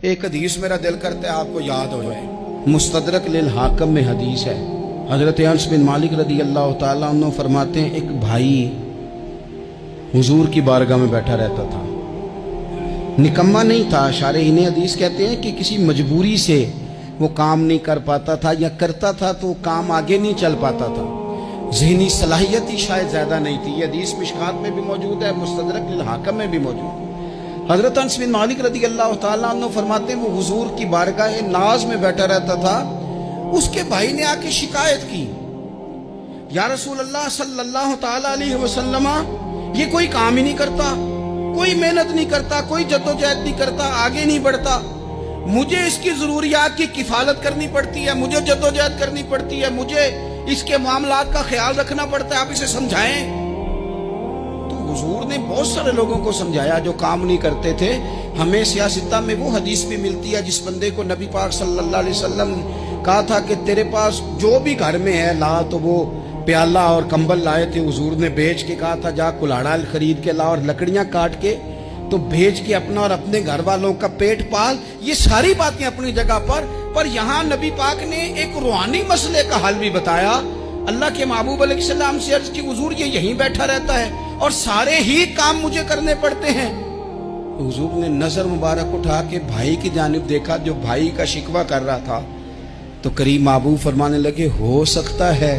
ایک حدیث میرا دل کرتا ہے آپ کو یاد ہو جائے. مستدرک للحاکم میں حدیث ہے. حضرت انس بن مالک رضی اللہ تعالیٰ عنہ فرماتے ہیں ایک بھائی حضور کی بارگاہ میں بیٹھا رہتا تھا. نکما نہیں تھا. شارحین حدیث کہتے ہیں کہ کسی مجبوری سے وہ کام نہیں کر پاتا تھا، یا کرتا تھا تو کام آگے نہیں چل پاتا تھا. ذہنی صلاحیت ہی شاید زیادہ نہیں تھی. یہ حدیث مشکات میں بھی موجود ہے، مستدرک للحاکم میں بھی موجود ہے. حضرت انس بن مالک رضی اللہ تعالیٰ عنہ فرماتے ہیں وہ حضور کی بارگاہ ناز میں بیٹھا رہتا تھا. اس کے بھائی نے آ کے شکایت کی، یا رسول اللہ صلی اللہ تعالیٰ علیہ وسلم، یہ کوئی کام ہی نہیں کرتا، کوئی محنت نہیں کرتا، کوئی جدوجہد نہیں کرتا، آگے نہیں بڑھتا. مجھے اس کی ضروریات کی کفالت کرنی پڑتی ہے، مجھے جدوجہد کرنی پڑتی ہے، مجھے اس کے معاملات کا خیال رکھنا پڑتا ہے، آپ اسے سمجھائیں. تو حضور نے بہت سارے لوگوں کو سمجھایا جو کام نہیں کرتے تھے. ہمیں سیاستہ میں وہ حدیث بھی ملتی ہے جس بندے کو نبی پاک صلی اللہ علیہ وسلم نے کہا تھا کہ تیرے پاس جو بھی گھر میں ہے لا، تو وہ پیالہ اور کمبل لائے تھے. حضور نے بیچ کے کہا تھا جا کلاڑا خرید کے لا اور لکڑیاں کاٹ کے تو بھیج کے اپنا اور اپنے گھر والوں کا پیٹ پال. یہ ساری باتیں اپنی جگہ پر یہاں نبی پاک نے ایک روحانی مسئلے کا حل بھی بتایا. اللہ کے محبوب علیہ السلام سے عرض کی حضور یہ یہیں بیٹھا رہتا ہے اور سارے ہی کام مجھے کرنے پڑتے ہیں. حضور نے نظر مبارک اٹھا کے بھائی کی جانب دیکھا جو بھائی کا شکوہ کر رہا تھا. تو قریب محبوب فرمانے لگے ہو سکتا ہے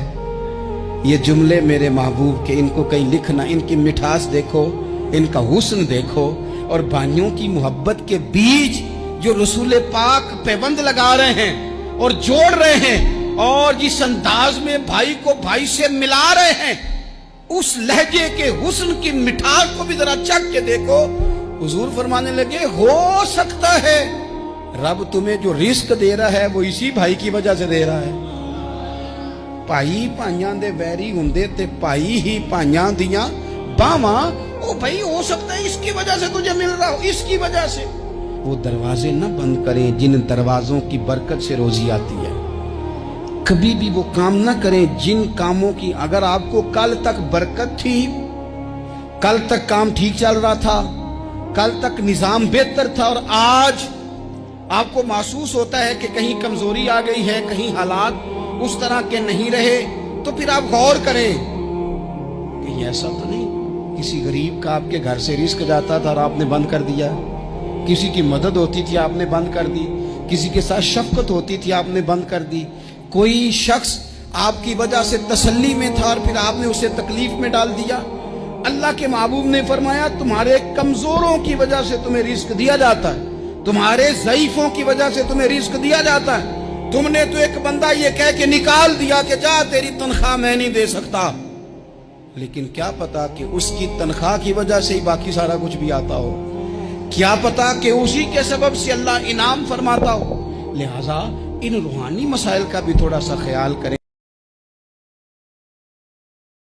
یہ جملے میرے محبوب کے، ان کو کہیں لکھنا، ان کی مٹھاس دیکھو، ان کا حسن دیکھو، اور بھائیوں کی محبت کے بیج جو رسول پاک پیوند لگا رہے ہیں اور جوڑ رہے ہیں، اور جس انداز میں بھائی کو بھائی سے ملا رہے ہیں، اس لہجے کے حسن کی مٹھاس کو بھی ذرا چکھ کے دیکھو. حضور فرمانے لگے ہو سکتا ہے رب تمہیں جو رزق دے رہا ہے وہ اسی بھائی کی وجہ سے دے رہا ہے. بھائی بھائیاں دے ویری ہوندے تے بھائی ہی بھائیاں دیاں باواں. او بھائی ہو سکتا ہے اس کی وجہ سے تجھے مل رہا ہو، اس کی وجہ سے. وہ دروازے نہ بند کریں جن دروازوں کی برکت سے روزی آتی ہے. کبھی بھی وہ کام نہ کریں جن کاموں کی اگر آپ کو کل تک برکت تھی، کل تک کام ٹھیک چل رہا تھا، کل تک نظام بہتر تھا، اور آج آپ کو محسوس ہوتا ہے کہ کہیں کمزوری آ گئی ہے، کہیں حالات اس طرح کے نہیں رہے، تو پھر آپ غور کریں کہ ایسا تو نہیں کسی غریب کا آپ کے گھر سے رزق جاتا تھا اور آپ نے بند کر دیا، کسی کی مدد ہوتی تھی آپ نے بند کر دی، کسی کے ساتھ شفقت ہوتی تھی آپ نے بند کر دی، کوئی شخص آپ کی وجہ سے تسلی میں تھا اور پھر آپ نے اسے تکلیف میں ڈال دیا. اللہ کے محبوب نے فرمایا تمہارے کمزوروں کی وجہ سے تمہیں رزق دیا جاتا ہے، تمہارے ضعیفوں کی وجہ سے تمہیں رزق دیا جاتا ہے. تم نے تو ایک بندہ یہ کہہ کے نکال دیا کہ جا تیری تنخواہ میں نہیں دے سکتا، لیکن کیا پتا کہ اس کی تنخواہ کی وجہ سے ہی باقی سارا کچھ بھی آتا ہو، کیا پتا کہ اسی کے سبب سے اللہ انعام فرماتا ہو. لہذا ان روحانی مسائل کا بھی تھوڑا سا خیال کریں.